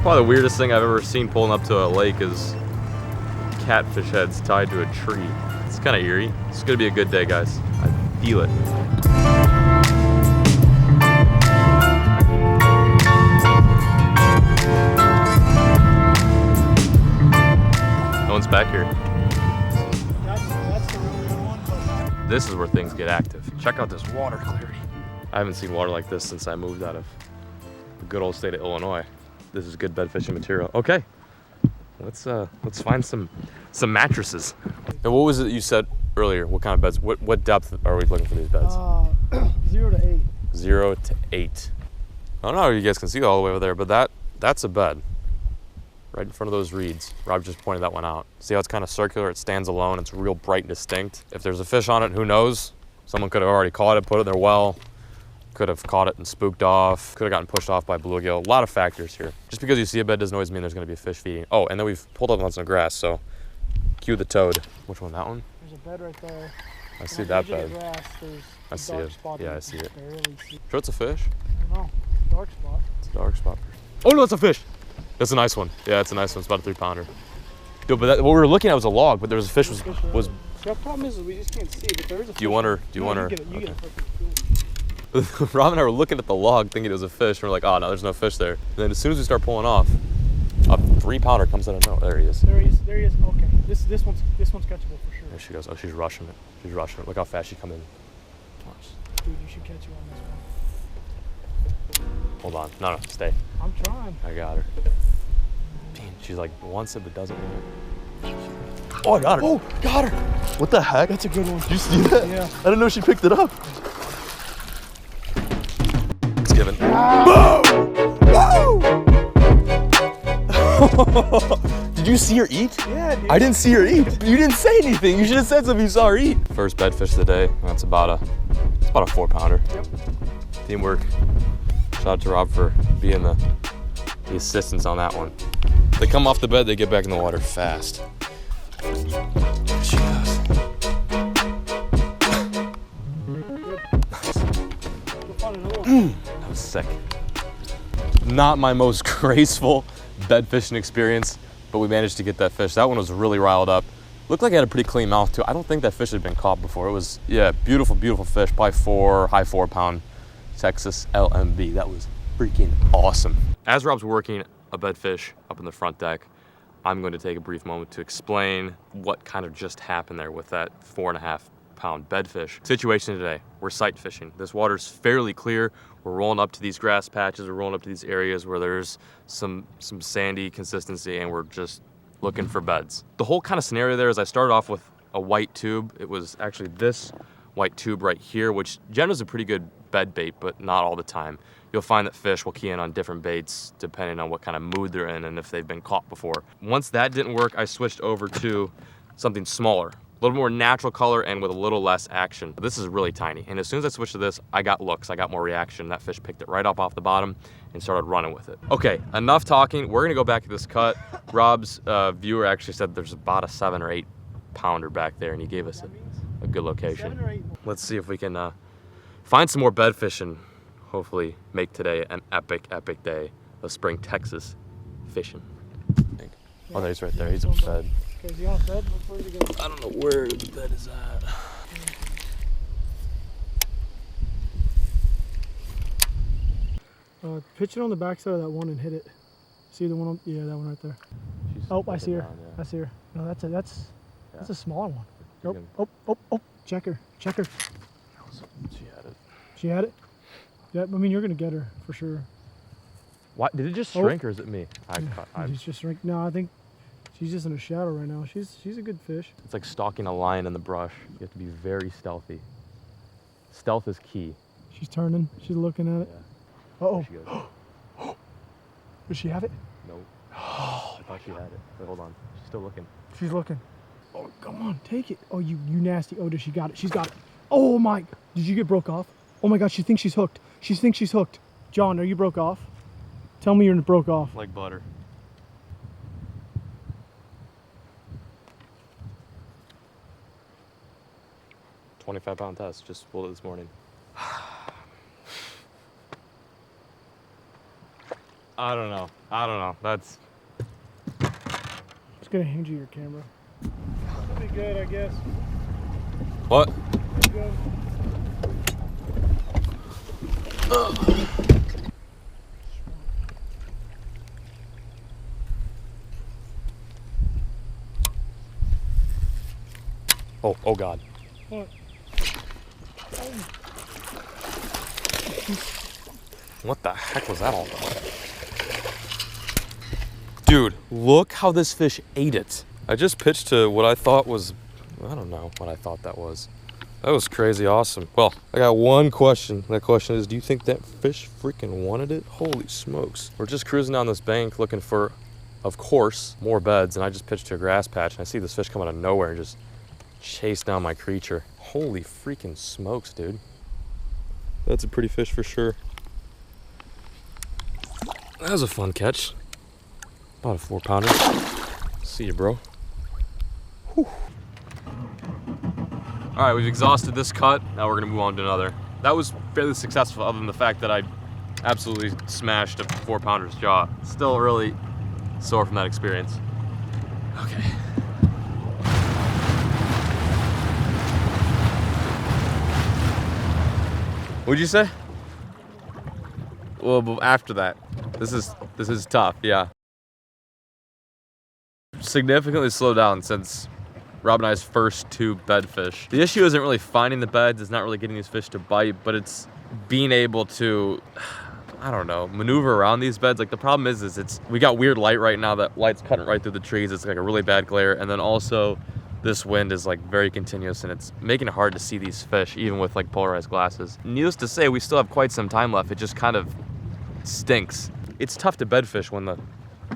Probably the weirdest thing I've ever seen pulling up to a lake is catfish heads tied to a tree. It's kind of eerie. It's gonna be a good day, guys. I feel it. No one's back here. That's the really good one. This is where things get active. Check out this water clarity. I haven't seen water like this since I moved out of the good old state of Illinois. This is good bed fishing material. Okay, let's find some mattresses. And what was it you said earlier? What kind of beds? What depth are we looking for these beds? 0 to 8. 0 to 8. I don't know if you guys can see all the way over there, but that's a bed. Right in front of those reeds. Rob just pointed that one out. See how it's kind of circular? It stands alone. It's real bright and distinct. If there's a fish on it, who knows? Someone could have already caught it, put it in their well. Could have caught it and spooked off. Could have gotten pushed off by bluegill. A lot of factors here. Just because you see a bed doesn't always mean there's going to be a fish feeding. Oh, and then we've pulled up on some grass, so cue the toad. Which one? That one? There's a bed right there. I see that bed. Grass, I see it. Yeah, I see it. See. Sure, it's a fish. I don't know. It's a dark spot. It's a dark spot. Oh no, it's a fish. That's a nice one. Yeah, it's a nice one. It's about a 3-pounder. Dude, but what we were looking at was a log, but there was a fish. Was. The problem is we just can't see, but there is a fish. Do you want her? You get it. Rob and I were looking at the log thinking it was a fish, and we're like, oh no, there's no fish there. And then as soon as we start pulling off, a 3-pounder comes out of nowhere. There he is. There he is. Okay. This one's catchable for sure. There she goes. Oh, she's rushing it. She's rushing it. Look how fast she come in. Watch. Dude, you should catch you on this one. Hold on. No, stay. I'm trying. I got her. She's like wants it but doesn't want it. Oh, I got her. Oh, got her. What the heck? That's a good one. Did you see that? Yeah. I didn't know she picked it up. It's given. Ah. Whoa! Did you see her eat? Yeah, dude. I didn't see her eat. You didn't say anything. You should have said something if you saw her eat. First bed fish of the day. That's about a 4-pounder. Yep. Teamwork. Shout out to Rob for being the assistance on that one. They come off the bed, they get back in the water fast. There she goes. That was sick. Not my most graceful bed fishing experience, but we managed to get that fish. That one was really riled up. Looked like it had a pretty clean mouth too. I don't think that fish had been caught before. It was, yeah, beautiful, beautiful fish. Probably high 4-pound Texas LMB. That was freaking awesome. As Rob's working a bed fish up in the front deck, I'm going to take a brief moment to explain what kind of just happened there with that 4.5-pound bedfish. Situation today, we're sight fishing. This water's fairly clear. We're rolling up to these grass patches, we're rolling up to these areas where there's some sandy consistency, and we're just looking for beds. The whole kind of scenario there is I started off with a white tube. It was actually this white tube right here, which generally is a pretty good bed bait, but not all the time. You'll find that fish will key in on different baits depending on what kind of mood they're in and if they've been caught before. Once that didn't work, I switched over to something smaller, a little more natural color and with a little less action. This is really tiny, and as soon as I switched to this, I got looks, I got more reaction. That fish picked it right up off the bottom and started running with it. Okay, enough talking. We're gonna go back to this cut. Rob's viewer actually said there's about a 7 or 8 pounder back there, and he gave us a good location. Let's see if we can find some more bed fishing. Hopefully make today an epic day of spring Texas fishing. Oh, no, he's right there. He's on bed. Okay, is he on bed? Where's he going? I don't know where the bed is at. Pitch it on the backside of that one and hit it. See the one on? Yeah, that one right there. Oh, I see her. Down, yeah. I see her. No, that's a smaller one. Nope. Can... Oh. Check her. She had it. She had it? Yeah, I mean, you're going to get her for sure. Why, did it just shrink or is it me? She's just shrink. No, I think she's just in a shadow right now. She's a good fish. It's like stalking a lion in the brush. You have to be very stealthy. Stealth is key. She's turning. She's looking at it. Yeah. Uh-oh. There she goes. Does she have it? Nope. I thought she had it. Wait, hold on. She's still looking. She's looking. Oh, come on. Take it. Oh, you nasty. Oh, does she got it? She's got it. Oh, my. Did you get broke off? Oh, my God. She thinks she's hooked. She thinks she's hooked. John, are you broke off? Tell me you're broke off. Like butter. $25-pound test. Just pulled it this morning. I don't know. That's... Just gonna hand you your camera. That'll be good, I guess. What? Good. Oh God. What? What the heck was that all about? Dude, look how this fish ate it. I just pitched to what I thought was, I don't know what I thought that was. That was crazy awesome. Well, I got one question. That question is, do you think that fish freaking wanted it? Holy smokes. We're just cruising down this bank looking for, of course, more beds, and I just pitched to a grass patch, and I see this fish come out of nowhere and just chase down my creature. Holy freaking smokes, dude. That's a pretty fish for sure. That was a fun catch. About a 4-pounder. See you, bro. Whew. All right, we've exhausted this cut. Now we're gonna move on to another. That was fairly successful, other than the fact that I absolutely smashed a 4-pounder's jaw. Still really sore from that experience. Okay. What'd you say? Well, but after that, this is tough, yeah. Significantly slowed down since Rob and I's first 2 bed fish. The issue isn't really finding the beds, it's not really getting these fish to bite, but it's being able to, I don't know, maneuver around these beds. Like the problem is we got weird light right now. That light's cutting right through the trees. It's like a really bad glare, and then also this wind is like very continuous, and it's making it hard to see these fish, even with like polarized glasses. Needless to say, we still have quite some time left. It just kind of stinks. It's tough to bed fish when the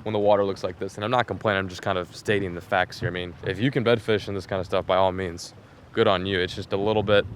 water looks like this, and I'm not complaining, I'm just kind of stating the facts here. I mean, if you can bed fish and this kind of stuff, by all means, good on you. It's just a little bit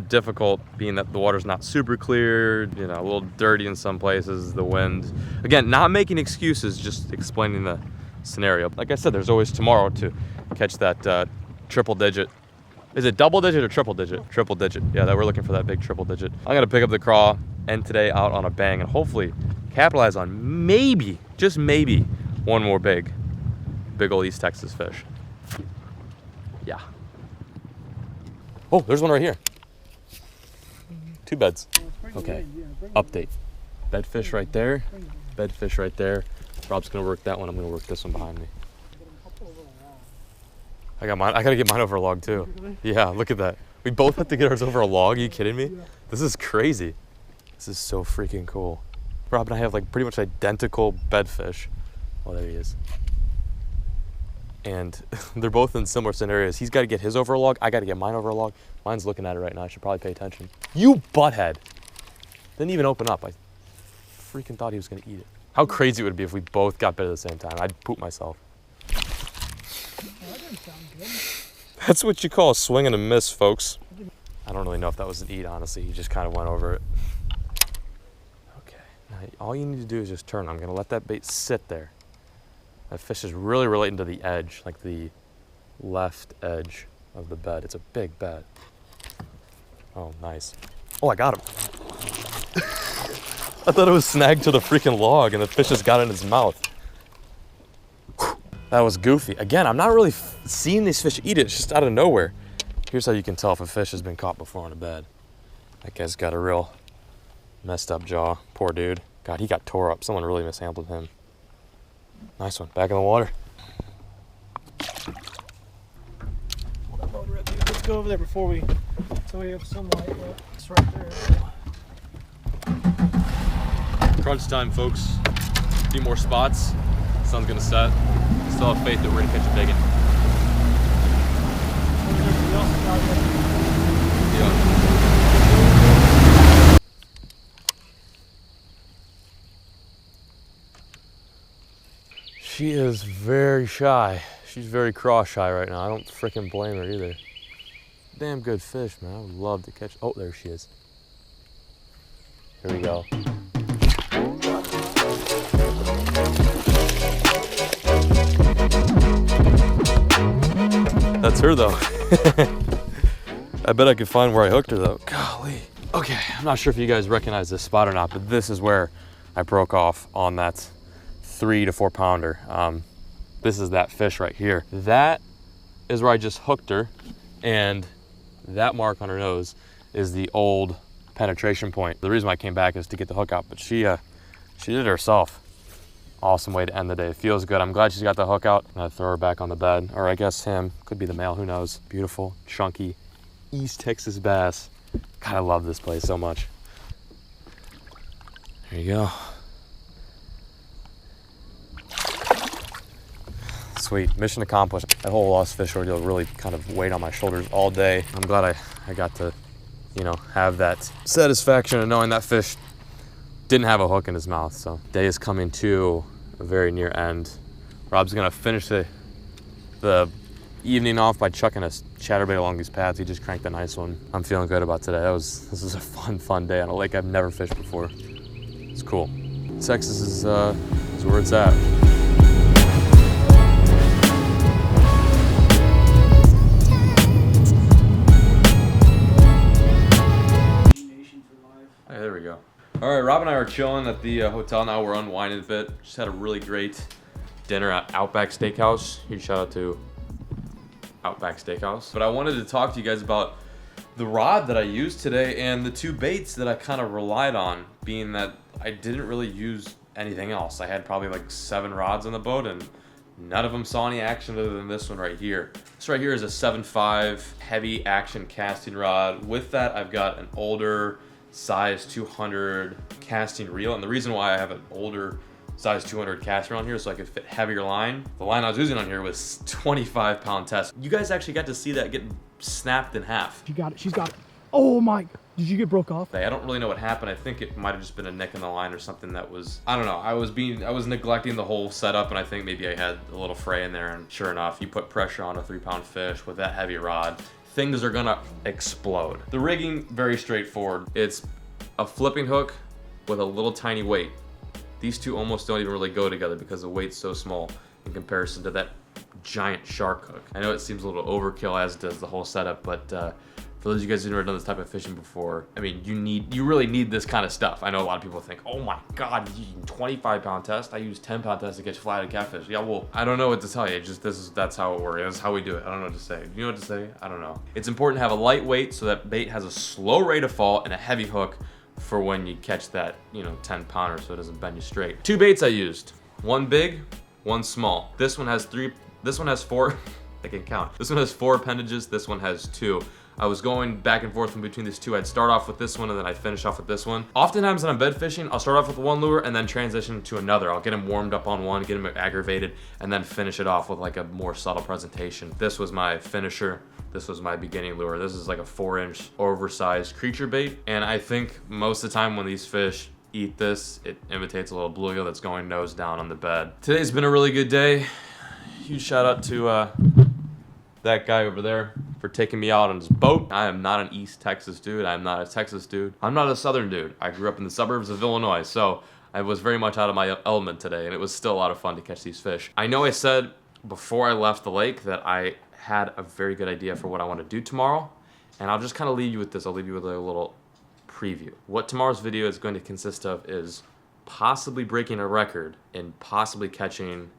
difficult, being that the water's not super clear, you know, a little dirty in some places, the wind. Again, not making excuses, just explaining the scenario. Like I said, there's always tomorrow to catch that triple digit. Is it double digit or triple digit? Triple digit. Yeah, that we're looking for that big triple digit. I'm gonna pick up the craw, end today out on a bang, and hopefully capitalize on maybe, just maybe, one more big old East Texas fish. Yeah. Oh, there's one right here. 2 beds. Okay. Update. Bed fish right there. Bed fish right there. Rob's gonna work that one. I'm gonna work this one behind me. I got mine. I gotta get mine over a log too. Yeah, look at that. We both have to get ours over a log. Are you kidding me? This is crazy. This is so freaking cool. Rob and I have like pretty much identical bedfish. Oh, there he is. And they're both in similar scenarios. He's got to get his over a log. I got to get mine over a log. Mine's looking at it right now. I should probably pay attention. You butthead. Didn't even open up. I freaking thought he was going to eat it. How crazy it would be if we both got bit at the same time. I'd poop myself. Well, that didn't sound good. That's what you call a swing and a miss, folks. I don't really know if that was an eat, honestly. He just kind of went over it. Okay. Now, all you need to do is just turn. I'm going to let that bait sit there. That fish is really relating to the edge, like the left edge of the bed. It's a big bed. Oh, nice. Oh, I got him. I thought it was snagged to the freaking log and the fish just got it in his mouth. That was goofy. Again, I'm not really seeing these fish eat it. It's just out of nowhere. Here's how you can tell if a fish has been caught before on a bed. That guy's got a real messed up jaw. Poor dude. God, he got tore up. Someone really mishandled him. Nice one. Back in the water. Let's go over there before we, so we have some light. It's right there. Crunch time, folks. A few more spots. Sun's gonna set. Still have faith that we're gonna catch a big one. Yeah. She is very shy. She's very cross shy right now. I don't freaking blame her either. Damn good fish, man. I would love to catch. Oh, there she is. Here we go. That's her though. I bet I could find where I hooked her though. Golly. Okay, I'm not sure if you guys recognize this spot or not, but this is where I broke off on that 3 to 4 pounder. This is that fish right here. That is where I just hooked her, and that mark on her nose is the old penetration point. The reason why I came back is to get the hook out, but she did it herself. Awesome way to end the day. It feels good. I'm glad she's got the hook out. I'm gonna throw her back on the bed, or I guess him. Could be the male, who knows. Beautiful, chunky, East Texas bass. God, I love this place so much. There you go. Sweet, mission accomplished. That whole lost fish ordeal really kind of weighed on my shoulders all day. I'm glad I got to, you know, have that satisfaction of knowing that fish didn't have a hook in his mouth. So day is coming to a very near end. Rob's gonna finish the evening off by chucking a chatterbait along these paths. He just cranked a nice one. I'm feeling good about today. This is a fun day on a lake I've never fished before. It's cool. Texas is where it's at. Hey, there we go. All right, Rob and I are chilling at the hotel now. We're unwinding a bit. Just had a really great dinner at Outback Steakhouse. Huge shout out to Outback Steakhouse. But I wanted to talk to you guys about the rod that I used today and the 2 baits that I kind of relied on, being that I didn't really use anything else. I had probably like 7 rods on the boat and none of them saw any action other than this one right here. This right here is a 7.5 heavy action casting rod. With that, I've got an older size 200 casting reel, and the reason why I have an older size 200 caster on here is so I could fit heavier line. The line I was using on here was 25-pound test. You guys actually got to see that get snapped in half. She got it. She's got it. Oh my! Did you get broke off? I don't really know what happened. I think it might have just been a nick in the line or something that was, I don't know. I was neglecting the whole setup, and I think maybe I had a little fray in there, and sure enough, you put pressure on a 3-pound fish with that heavy rod, things are gonna explode. The rigging, very straightforward. It's a flipping hook with a little tiny weight. These two almost don't even really go together because the weight's so small in comparison to that giant shark hook. I know it seems a little overkill, as does the whole setup, but for those of you guys who've never done this type of fishing before, I mean, you really need this kind of stuff. I know a lot of people think, oh my God, you using 25-pound test? I use 10-pound test to catch flathead catfish. Yeah, well, I don't know what to tell you. That's how it works. That's how we do it. I don't know what to say. You know what to say? I don't know. It's important to have a light weight so that bait has a slow rate of fall and a heavy hook for when you catch that, 10-pounder, so it doesn't bend you straight. 2 baits I used. 1 big, 1 small. This one has 4, I can count. This one has 4 appendages, this one has 2. I was going back and forth in between these 2. I'd start off with this one and then I'd finish off with this one. Oftentimes when I'm bed fishing, I'll start off with 1 lure and then transition to another. I'll get him warmed up on one, get him aggravated, and then finish it off with like a more subtle presentation. This was my finisher. This was my beginning lure. This is like a 4-inch oversized creature bait. And I think most of the time when these fish eat this, it imitates a little bluegill that's going nose down on the bed. Today's been a really good day. Huge shout out to that guy over there for taking me out on his boat. I am not an East Texas dude. I am not a Texas dude. I'm not a Southern dude. I grew up in the suburbs of Illinois, so I was very much out of my element today, and it was still a lot of fun to catch these fish. I know I said before I left the lake that I had a very good idea for what I want to do tomorrow, and I'll just kind of leave you with this. I'll leave you with a little preview. What tomorrow's video is going to consist of is possibly breaking a record and possibly catching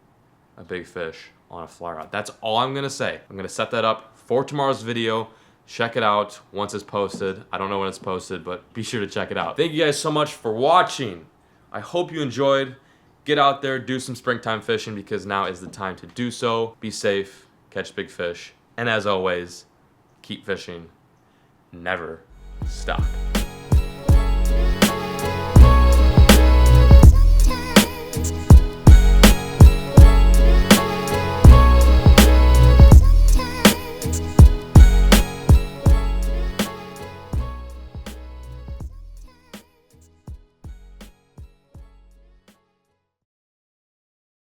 a big fish on a fly rod. That's all I'm gonna say. I'm gonna set that up for tomorrow's video. Check it out once it's posted. I don't know when it's posted, but be sure to check it out. Thank you guys so much for watching. I hope you enjoyed. Get out there, do some springtime fishing, because now is the time to do so. Be safe, catch big fish, and as always, keep fishing. Never stop.